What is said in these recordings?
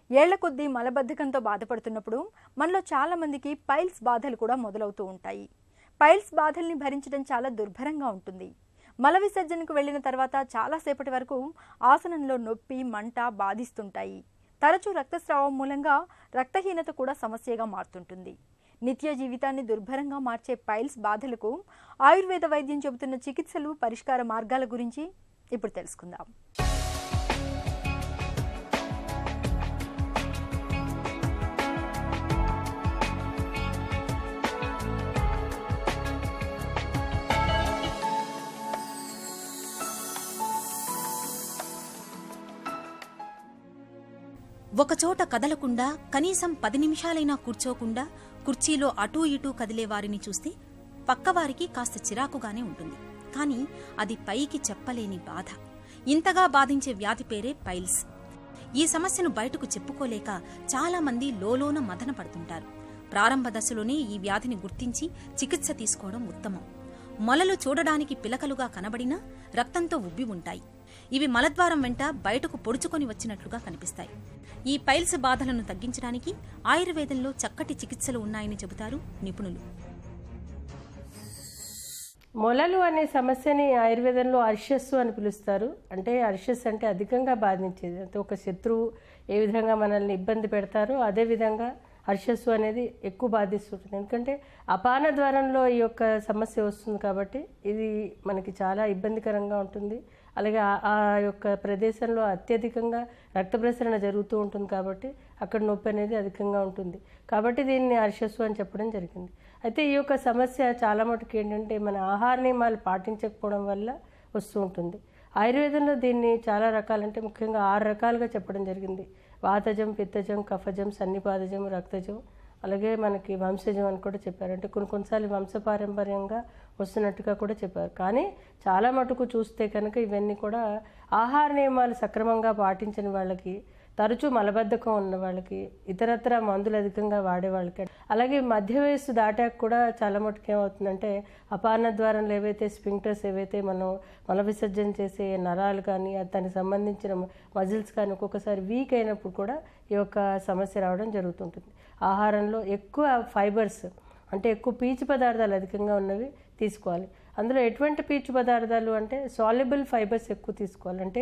ఏళ్ల కొద్దీ మలబద్ధకంతో బాధపడుతున్నప్పుడు మనలో చాలా మందికి పైల్స్ బాధలు కూడా మొదలవుతూ ఉంటాయి. పైల్స్ బాధల్ని భరించడం చాలా దుర్భరంగా ఉంటుంది. మల విసర్జనకు వెళ్లిన తర్వాత చాలాసేపటి వరకు ఆసనంలో నొప్పి, మంట బాధిస్తుంటాయి. తరచూ రక్తస్రావం మూలంగా రక్తహీనత కూడా సమస్యగా మారుతుంటుంది. నిత్య జీవితాన్ని దుర్భరంగా మార్చే పైల్స్ బాధలకు ఆయుర్వేద వైద్యం చెబుతున్న చికిత్సలు, పరిష్కార మార్గాల గురించి ఇప్పుడు తెలుసుకుందాం. ఒకచోట కదలకుండా కనీసం 10 నిమిషాలైనా కూర్చోకుండా కుర్చీలో అటూ ఇటూ కదిలే వారిని చూస్తే పక్కవారికి కాస్త చిరాకుగానే ఉంటుంది. కానీ అది పైకి చెప్పలేని బాధ. ఇంతగా బాధించే వ్యాధి పేరే పైల్స్. ఈ సమస్యను బయటకు చెప్పుకోలేక చాలామంది లోలోన మదన పడుతుంటారు. ప్రారంభ దశలోనే ఈ వ్యాధిని గుర్తించి చికిత్స తీసుకోవడం ఉత్తమం. మొలలు చూడడానికి పిలకలుగా కనబడినా రక్తంతో ఉబ్బి ఉంటాయి. ఇవి మలద్వారం వెంట బయటకు పొడుచుకొని వచ్చినట్లుగా కనిపిస్తాయి. ఈ పైల్స్ బాధలను తగ్గించడానికి ఆయుర్వేదంలో చక్కటి చికిత్సలు ఉన్నాయని చెబుతారు నిపుణులు. మొలలు అనే సమస్యని ఆయుర్వేదంలో అర్షస్సు అని పిలుస్తారు. అంటే అర్షస్ అంటే అధికంగా బాధించేది. అంటే ఒక శత్రువు ఏ విధంగా మనల్ని ఇబ్బంది పెడతారో అదేవిధంగా అర్షస్సు అనేది ఎక్కువ బాధిస్తుంటుంది. ఎందుకంటే అపాన ద్వారంలో ఈ యొక్క సమస్య వస్తుంది కాబట్టి ఇది మనకి చాలా ఇబ్బందికరంగా ఉంటుంది. అలాగే ఆ యొక్క ప్రదేశంలో అత్యధికంగా రక్త ప్రసరణ జరుగుతూ ఉంటుంది కాబట్టి అక్కడ నొప్పి అనేది అధికంగా ఉంటుంది. కాబట్టి దీన్ని అర్షస్సు అని చెప్పడం జరిగింది. అయితే ఈ యొక్క సమస్య చాలా మటుకు ఏంటంటే మన ఆహార నియమాలు పాటించకపోవడం వల్ల వస్తూ ఉంటుంది. ఆయుర్వేదంలో దీన్ని చాలా రకాలంటే ముఖ్యంగా 6 రకాలుగా చెప్పడం జరిగింది. వాతజం, పిత్తజం, కఫజం, సన్నిపాతజం, రక్తజం, అలాగే మనకి వంశజం అని కూడా చెప్పారు. అంటే కొన్నిసార్లు వంశపారంపర్యంగా వస్తున్నట్టుగా కూడా చెప్పారు. కానీ చాలా మటుకు చూస్తే కనుక ఇవన్నీ కూడా ఆహార నియమాలు సక్రమంగా పాటించని వాళ్ళకి, తరచూ మలబద్ధకం ఉన్న వాళ్ళకి, ఇతరత్ర మందులు అధికంగా వాడే వాళ్ళకి, అలాగే మధ్య వయస్సు దాటాక కూడా చాలా మటుకు ఏమవుతుందంటే అపాన ద్వారంలో ఏవైతే స్పింక్టర్స్ ఏవైతే మనం మల విసర్జన చేసే నరాలు కానీ దానికి సంబంధించిన మజిల్స్ కానీ ఒక్కొక్కసారి వీక్ అయినప్పుడు కూడా ఈ యొక్క సమస్య రావడం జరుగుతుంటుంది. ఆహారంలో ఎక్కువ ఫైబర్స్ అంటే ఎక్కువ పీచు పదార్థాలు అధికంగా ఉన్నవి తీసుకోవాలి. అందులో ఎటువంటి పీచు పదార్థాలు అంటే సాల్యుబుల్ ఫైబర్స్ ఎక్కువ తీసుకోవాలి. అంటే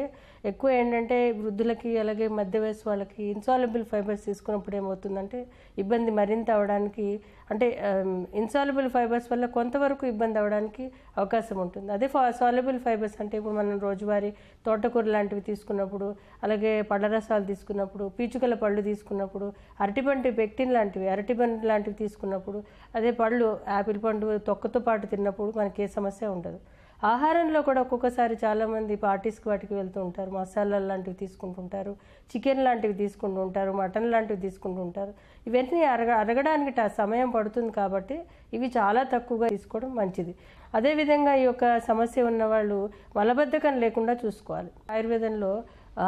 ఎక్కువ ఏంటంటే వృద్ధులకి అలాగే మధ్య వయసు వాళ్ళకి ఇన్సాల్యుబుల్ ఫైబర్స్ తీసుకున్నప్పుడు ఏమవుతుందంటే ఇబ్బంది మరింత అవడానికి, అంటే ఇన్సాల్యుబుల్ ఫైబర్స్ వల్ల కొంతవరకు ఇబ్బంది అవడానికి అవకాశం ఉంటుంది. అదే సాల్యుబుల్ ఫైబర్స్ అంటే ఇప్పుడు మనం రోజువారీ తోటకూర లాంటివి తీసుకున్నప్పుడు, అలాగే పళ్ళ రసాలు తీసుకున్నప్పుడు, పీచుకల పళ్ళు తీసుకున్నప్పుడు, అరటిపండు పెక్టిన్ లాంటివి అరటిపండు లాంటివి తీసుకున్నప్పుడు, అదే పళ్ళు యాపిల్ పండు తొక్కతో పాటు తిన్నప్పుడు మనకి ఏ సమస్య ఉండదు. ఆహారంలో కూడా ఒక్కొక్కసారి చాలామంది పార్టీస్కి వాటికి వెళ్తూ ఉంటారు, మసాలాలు లాంటివి తీసుకుంటుంటారు, చికెన్ లాంటివి తీసుకుంటూ ఉంటారు, మటన్ లాంటివి తీసుకుంటూ ఉంటారు. ఇవన్నీ అరగడానికి సమయం పడుతుంది కాబట్టి ఇవి చాలా తక్కువగా తీసుకోవడం మంచిది. అదేవిధంగా ఈ యొక్క సమస్య ఉన్నవాళ్ళు మలబద్ధకం లేకుండా చూసుకోవాలి. ఆయుర్వేదంలో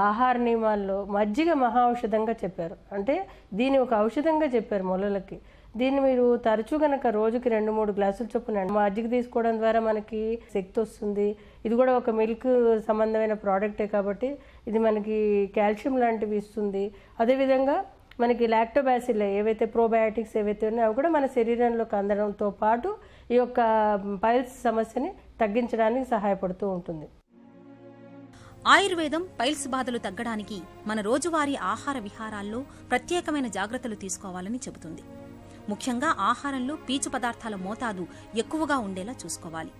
ఆహార నియమాల్లో మజ్జిగ మహా ఔషధంగా చెప్పారు. అంటే దీన్ని ఒక ఔషధంగా చెప్పారు మొలలకి. దీన్ని మీరు తరచూ కనుక రోజుకి 2-3 గ్లాసుల చొప్పున మజ్జిగ తీసుకోవడం ద్వారా మనకి శక్తి వస్తుంది. ఇది కూడా ఒక మిల్క్ సంబంధమైన ప్రోడక్టే కాబట్టి ఇది మనకి కాల్షియం లాంటివి ఇస్తుంది. అదేవిధంగా మనకి లాక్టోబాసిల్లే ఏవైతే ప్రోబయాటిక్స్ ఏవైతే ఉన్నాయో అవి కూడా మన శరీరంలోకి అందడంతో పాటు ఈ యొక్క పైల్స్ సమస్యని తగ్గించడానికి సహాయపడుతూ ఉంటుంది. ఆయుర్వేదం పైల్స్ బాధలు తగ్గడానికి మన రోజువారీ ఆహార విహారాల్లో ప్రత్యేకమైన జాగ్రత్తలు తీసుకోవాలని చెబుతుంది. ముఖ్యంగా ఆహారంలో పీచు పదార్థాల మోతాదు ఎక్కువగా ఉండేలా చూసుకోవాలి.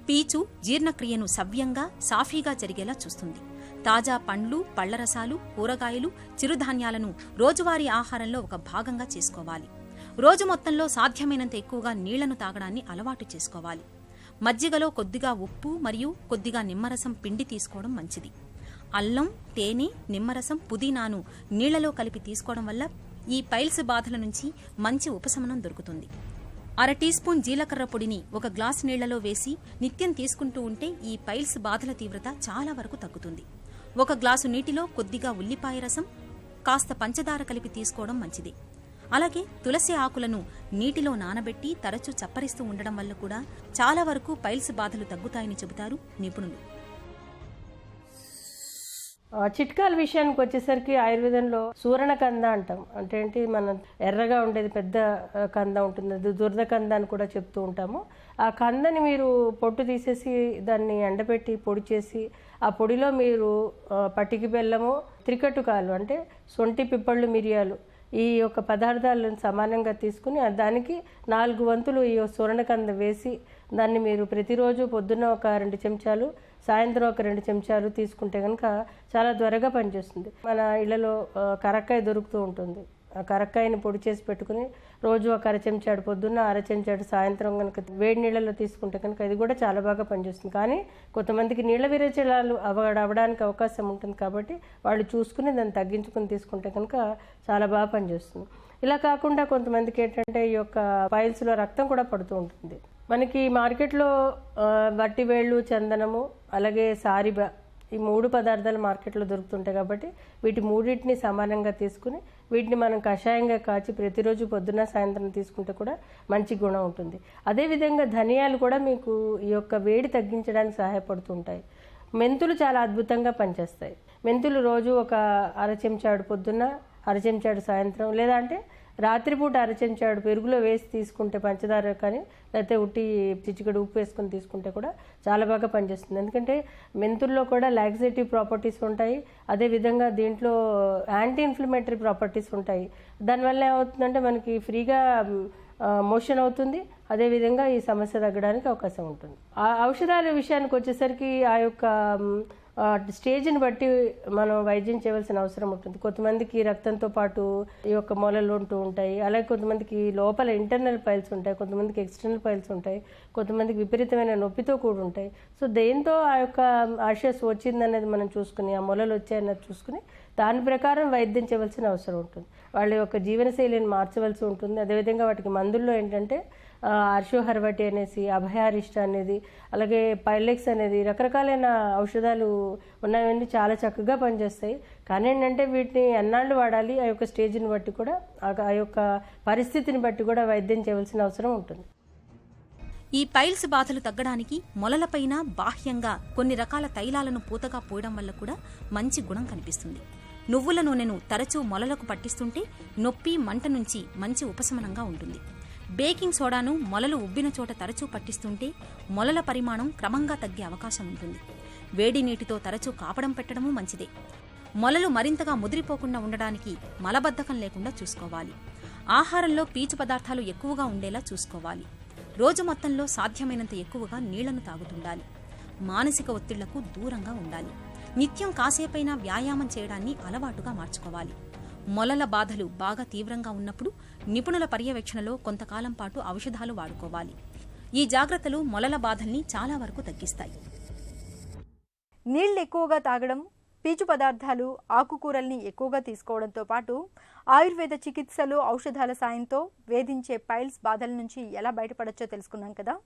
పీచు జీర్ణక్రియను సవ్యంగా, సాఫీగా జరిగేలా చూస్తుంది. తాజా పండ్లు, పళ్లరసాలు, కూరగాయలు, చిరుధాన్యాలను రోజువారీ ఆహారంలో ఒక భాగంగా చేసుకోవాలి. రోజు మొత్తంలో సాధ్యమైనంత ఎక్కువగా నీళ్లను తాగడాన్ని అలవాటు చేసుకోవాలి. మజ్జిగలో కొద్దిగా ఉప్పు మరియు కొద్దిగా నిమ్మరసం పిండి తీసుకోవడం మంచిది. అల్లం, తేనె, నిమ్మరసం, పుదీనాను నీళ్లలో కలిపి తీసుకోవడం వల్ల ఈ పైల్స్ బాధల నుంచి మంచి ఉపశమనం దొరుకుతుంది. 1/2 టీ స్పూన్ జీలకర్ర పొడిని 1 గ్లాసు నీళ్లలో వేసి నిత్యం తీసుకుంటూ ఉంటే ఈ పైల్స్ బాధల తీవ్రత చాలా వరకు తగ్గుతుంది. 1 గ్లాసు నీటిలో కొద్దిగా ఉల్లిపాయ రసం, కాస్త పంచదార కలిపి తీసుకోవడం మంచిది. అలాగే తులసి ఆకులను నీటిలో నానబెట్టి తరచూ చప్పరిస్తూ ఉండడం వల్ల కూడా చాలా వరకు పైల్స్ బాధలు తగ్గుతాయని చెబుతారు నిపుణులు. చిట్కాల విషయానికి వచ్చేసరికి ఆయుర్వేదంలో సూరణకంద అంటాం. అంటే ఏంటి, మనం ఎర్రగా ఉండేది పెద్ద కంద ఉంటుంది, అది దురద కంద అని కూడా చెప్తూ ఉంటాము. ఆ కందని మీరు పొట్టు తీసేసి దాన్ని ఎండబెట్టి పొడి చేసి ఆ పొడిలో మీరు పటికి బెల్లము, త్రికటుకాలు అంటే సొంటి, పిప్పళ్ళు, మిరియాలు ఈ యొక్క పదార్థాలను సమానంగా తీసుకుని దానికి 4 వంతులు ఈ సూరణకంద వేసి దాన్ని మీరు ప్రతిరోజు పొద్దున్న ఒక 2 చెంచాలు, సాయంత్రం ఒక 2 చెంచాలు తీసుకుంటే కనుక చాలా త్వరగా పనిచేస్తుంది. మన ఇళ్లలో కరక్కాయ దొరుకుతూ ఉంటుంది. ఆ కరక్కాయని పొడి చేసి పెట్టుకుని రోజు ఒక 1 చెంచాడు పొద్దున్న, 1 చెంచాడు సాయంత్రం కనుక వేడి నీళ్ళలో తీసుకుంటే కనుక ఇది కూడా చాలా బాగా పనిచేస్తుంది. కానీ కొంతమందికి నీళ్ళ విరేచనాలు అవ్వడానికి అవకాశం ఉంటుంది కాబట్టి వాళ్ళు చూసుకుని దాన్ని తగ్గించుకుని తీసుకుంటే కనుక చాలా బాగా పనిచేస్తుంది. ఇలా కాకుండా కొంతమందికి ఏంటంటే ఈ యొక్క పైల్స్లో రక్తం కూడా పడుతూ ఉంటుంది. మనకి మార్కెట్లో వట్టి వేళ్ళు, చందనము, అలాగే సారిబ ఈ 3 పదార్థాలు మార్కెట్లో దొరుకుతుంటాయి కాబట్టి వీటి మూడింటిని సమానంగా తీసుకుని వీటిని మనం కషాయంగా కాచి ప్రతిరోజు పొద్దున్న, సాయంత్రం తీసుకుంటే కూడా మంచి గుణం ఉంటుంది. అదేవిధంగా ధనియాలు కూడా మీకు ఈ యొక్క వేడి తగ్గించడానికి సహాయపడుతుంటాయి. మెంతులు చాలా అద్భుతంగా పనిచేస్తాయి. మెంతులు రోజు ఒక 1/2 చెంచాడు పొద్దున్న, 1/2 చెంచాడు సాయంత్రం, లేదా అంటే రాత్రిపూట 1/2 చెంచాడు పెరుగులో వేసి తీసుకుంటే పంచదార కానీ లేకపోతే ఉట్టి చిటికెడు ఉప్పు వేసుకొని తీసుకుంటే కూడా చాలా బాగా పనిచేస్తుంది. ఎందుకంటే మెంతుల్లో కూడా లాక్సేటివ్ ప్రాపర్టీస్ ఉంటాయి, అదేవిధంగా దీంట్లో యాంటీ ఇన్ఫ్లమేటరీ ప్రాపర్టీస్ ఉంటాయి. దానివల్ల ఏమవుతుందంటే మనకి ఫ్రీగా మోషన్ అవుతుంది, అదేవిధంగా ఈ సమస్య తగ్గడానికి అవకాశం ఉంటుంది. ఆ ఔషధాల విషయానికి వచ్చేసరికి ఆ యొక్క స్టేజ్ని బట్టి మనం వైద్యం చేయవలసిన అవసరం ఉంటుంది. కొంతమందికి రక్తంతో పాటు ఈ యొక్క మొలలు ఉంటూ ఉంటాయి, అలాగే కొంతమందికి లోపల ఇంటర్నల్ పైల్స్ ఉంటాయి, కొంతమందికి ఎక్స్టర్నల్ పైల్స్ ఉంటాయి, కొంతమందికి విపరీతమైన నొప్పితో కూడి ఉంటాయి. సో దేంతో ఆ యొక్క ఆర్షస్ వచ్చిందనేది మనం చూసుకుని, ఆ మొలలు వచ్చాయన్నది చూసుకుని దాని ప్రకారం వైద్యం చేయవలసిన అవసరం ఉంటుంది. వాళ్ళ యొక్క జీవనశైలిని మార్చవలసి ఉంటుంది. అదేవిధంగా వాటికి మందుల్లో ఏంటంటే ఆర్షోహర్వటి అనేసి, అభయారిష్ట అనేది, అలాగే పైలెక్స్ అనేది రకరకాలైన ఔషధాలు ఉన్నాయని చాలా చక్కగా పనిచేస్తాయి. కానీ ఏంటంటే వీటిని ఎన్నాళ్ళు వాడాలి, ఆ యొక్క స్టేజ్ని బట్టి కూడా ఆ యొక్క పరిస్థితిని బట్టి కూడా వైద్యం చేయవలసిన అవసరం ఉంటుంది. ఈ పైల్స్ బాధలు తగ్గడానికి మొలలపైన బాహ్యంగా కొన్ని రకాల తైలాలను పూతగా పోయడం వల్ల కూడా మంచి గుణం కనిపిస్తుంది. నువ్వుల నూనెను తరచూ మొలలకు పట్టిస్తుంటే నొప్పి, మంట నుంచి మంచి ఉపశమనంగా ఉంటుంది. బేకింగ్ సోడాను మొలలు ఉబ్బిన చోట తరచూ పట్టిస్తుంటే మొలల పరిమాణం క్రమంగా తగ్గే అవకాశం ఉంటుంది. వేడి నీటితో తరచూ కాపడం పెట్టడమూ మంచిదే. మొలలు మరింతగా ముదిరిపోకుండా ఉండడానికి మలబద్ధకం లేకుండా చూసుకోవాలి. ఆహారంలో పీచు పదార్థాలు ఎక్కువగా ఉండేలా చూసుకోవాలి. రోజు మొత్తంలో సాధ్యమైనంత ఎక్కువగా నీళ్లను తాగుతుండాలి. మానసిక ఒత్తిళ్లకు దూరంగా ఉండాలి. నిత్యం కాసేపైనా వ్యాయామం చేయడాన్ని అలవాటుగా మార్చుకోవాలి. మొలల బాధలు బాగా తీవ్రంగా ఉన్నప్పుడు నిపుణుల పర్యవేక్షణలో కొంతకాలం పాటు ఔషధాలు వాడుకోవాలి. ఈ జాగ్రత్తలు మొలల బాధల్ని చాలా వరకు తగ్గిస్తాయి. నీళ్లు ఎక్కువగా తాగడం, పీచు పదార్థాలు, ఆకుకూరల్ని ఎక్కువగా తీసుకోవడంతో పాటు ఆయుర్వేద చికిత్సలు, ఔషధాల సాయంతో వేధించే పైల్స్ బాధల నుంచి ఎలా బయటపడొచ్చో తెలుసుకున్నాం కదా.